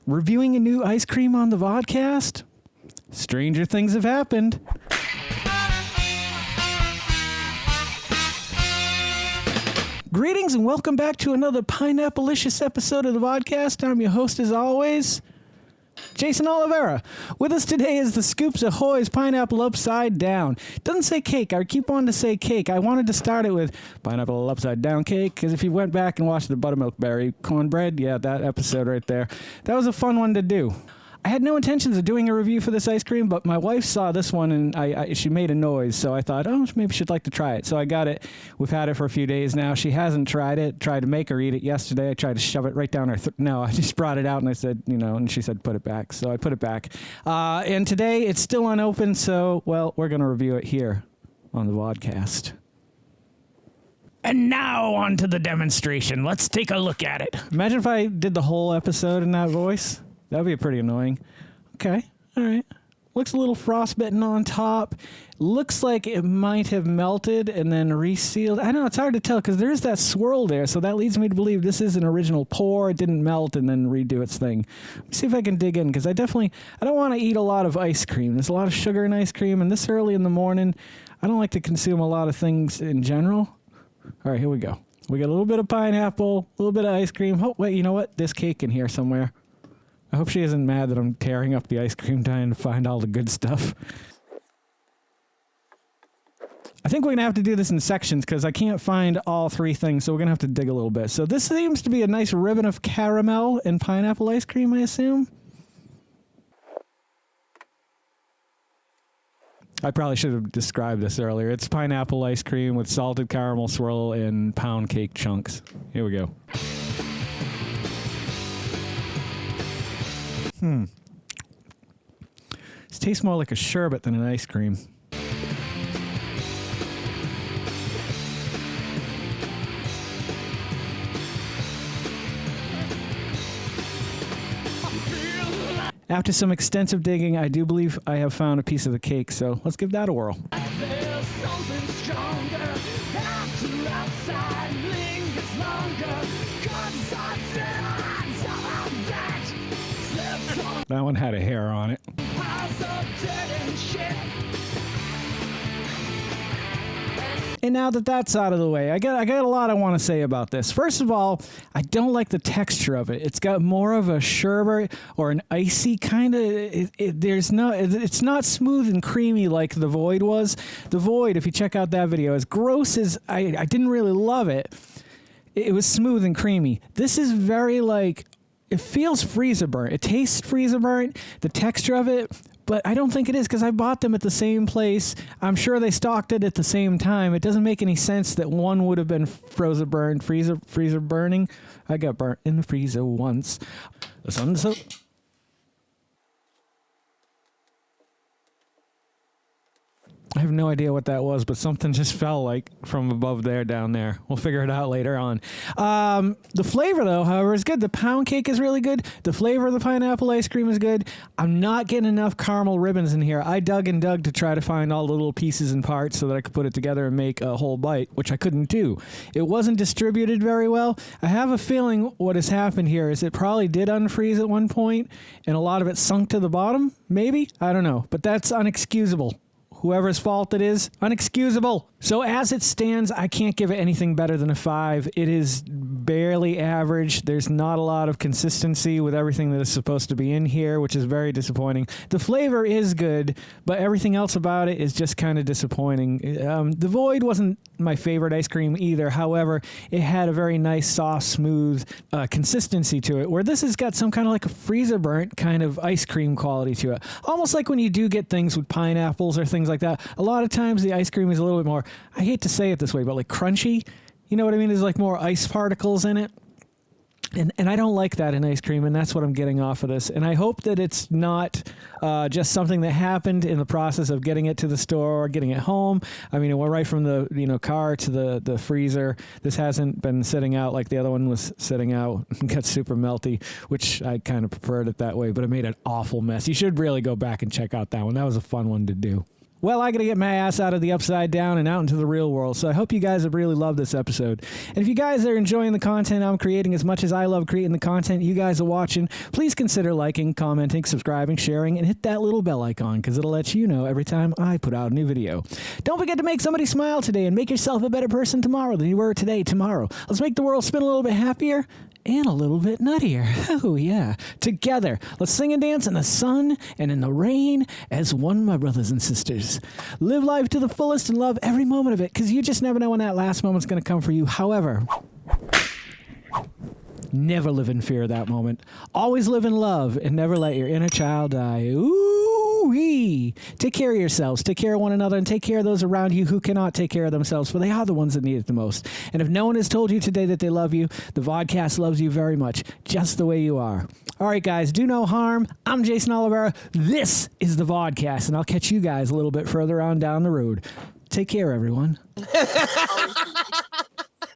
Reviewing a new ice cream on the Vodkast? Stranger things have happened. Greetings and welcome back to another Pineapple-licious episode of the Vodkast. I'm your host as always, Geycen Oliveira. With us today is the Scoops Ahoy's Pineapple Upside Down. It doesn't say cake. I keep wanting to say cake. I wanted to start it with Pineapple Upside Down Cake, because if you went back and watched the buttermilk berry cornbread, yeah, that episode right there, that was a fun one to do. I had no intentions of doing a review for this ice cream, but my wife saw this one and she made a noise, so I thought, oh, maybe she'd like to try it. So I got it. We've had it for a few days now. She hasn't tried it. Tried to make her eat it yesterday. I tried to shove it right down her No, I just brought it out and I said, and she said, put it back. So I put it back. And today it's still unopened, so, well, we're going to review it here on the Vodkast. And now on to the demonstration. Let's take a look at it. Imagine if I did the whole episode in that voice. That would be pretty annoying. Okay, all right. Looks a little frostbitten on top. Looks like it might have melted and then resealed. I know, it's hard to tell because there's that swirl there, so that leads me to believe this is an original pour. It didn't melt and then redo its thing. Let me see if I can dig in, because I don't want to eat a lot of ice cream. There's a lot of sugar in ice cream, and this early in the morning, I don't like to consume a lot of things in general. All right, here we go. We got a little bit of pineapple, a little bit of ice cream. Oh, wait, you know what? There's cake in here somewhere. I hope she isn't mad that I'm tearing up the ice cream trying to find all the good stuff. I think we're going to have to do this in sections because I can't find all three things, so we're going to have to dig a little bit. So this seems to be a nice ribbon of caramel and pineapple ice cream, I assume. I probably should have described this earlier. It's pineapple ice cream with salted caramel swirl and pound cake chunks. Here we go. This tastes more like a sherbet than an ice cream. After some extensive digging, I do believe I have found a piece of the cake, so let's give that a whirl. There's something stronger after outside lingers longer. That one had a hair on it. And now that that's out of the way, I got a lot I want to say about this. First of all, I don't like the texture of it. It's got more of a sherbet or an icy kind of. It's not smooth and creamy like the Void was. The Void, if you check out that video, as gross as I didn't really love it. It was smooth and creamy. This is very it feels freezer burnt. It tastes freezer burnt, the texture of it, but I don't think it is because I bought them at the same place. I'm sure they stocked it at the same time. It doesn't make any sense that one would have been freezer burning. I got burnt in the freezer once. The sun's so... I have no idea what that was, but something just fell from above there down there. We'll figure it out later on. The flavor, though, however, is good. The pound cake is really good. The flavor of the pineapple ice cream is good. I'm not getting enough caramel ribbons in here. I dug and dug to try to find all the little pieces and parts so that I could put it together and make a whole bite, which I couldn't do. It wasn't distributed very well. I have a feeling what has happened here is it probably did unfreeze at one point, and a lot of it sunk to the bottom, maybe? I don't know, but that's unexcusable. Whoever's fault it is, unexcusable. So as it stands, I can't give it anything better than a 5. It is barely average. There's not a lot of consistency with everything that is supposed to be in here, which is very disappointing. The flavor is good, but everything else about it is just kind of disappointing. The Void wasn't my favorite ice cream either. However, it had a very nice, soft, smooth consistency to it, where this has got some kind of like a freezer burnt kind of ice cream quality to it. Almost like when you do get things with pineapples or things like that. A lot of times the ice cream is a little bit more, I hate to say it this way, but crunchy. You know what I mean? There's more ice particles in it. And I don't like that in ice cream, and that's what I'm getting off of this. And I hope that it's not just something that happened in the process of getting it to the store or getting it home. I mean, it went right from the car to the freezer. This hasn't been sitting out like the other one was sitting out and got super melty, which I kind of preferred it that way, but it made an awful mess. You should really go back and check out that one. That was a fun one to do. Well, I got to get my ass out of the upside down and out into the real world. So I hope you guys have really loved this episode. And if you guys are enjoying the content I'm creating as much as I love creating the content you guys are watching, please consider liking, commenting, subscribing, sharing, and hit that little bell icon because it'll let you know every time I put out a new video. Don't forget to make somebody smile today and make yourself a better person tomorrow than you were today tomorrow. Let's make the world spin a little bit happier and a little bit nuttier. Oh, yeah. Together, let's sing and dance in the sun and in the rain as one, my brothers and sisters. Live life to the fullest and love every moment of it, because you just never know when that last moment's going to come for you. However, never live in fear of that moment. Always live in love and never let your inner child die. Ooh-wee. Take care of yourselves. Take care of one another and take care of those around you who cannot take care of themselves, for they are the ones that need it the most. And if no one has told you today that they love you, the Vodkast loves you very much, just the way you are. All right, guys, do no harm. I'm Geycen Oliveira. This is the Vodkast, and I'll catch you guys a little bit further on down the road. Take care, everyone.